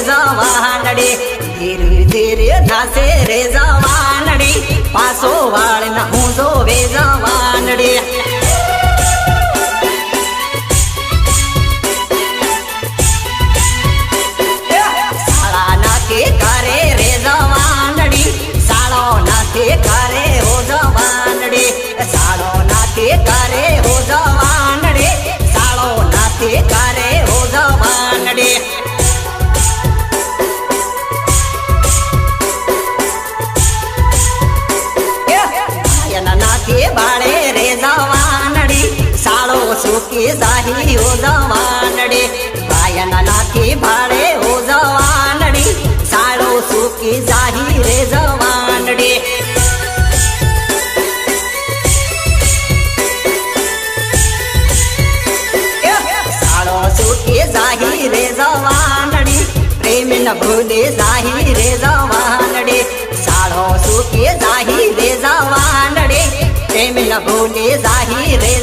જવાનડી ધીરે ધીરે થાશે રે જવાનડી પાછો વાળ ન હું જોવે જવાનડી સાળા નાખે કરે રે જવાનડી સાળો નાખે કરે હો જવાનડી સાળો નાખે કરે હો જવાનડી સાળો નાખે કરે હો જવાનડી નાખે બાળે રે જવાનડી સાળો સુકી જાહી હો જવાનડી ભાયના નાખે બાળે હો જવાનડી સાળો સુકી જાહી રે જવાનડી સાળો સુકી જાહી રે જવાનડી પ્રેમ ન ભૂલે જાહી રે જવાનડી સાળો સુકી જાહી રે જવાનડી પ્રેમ ન ભૂલે જાહી રે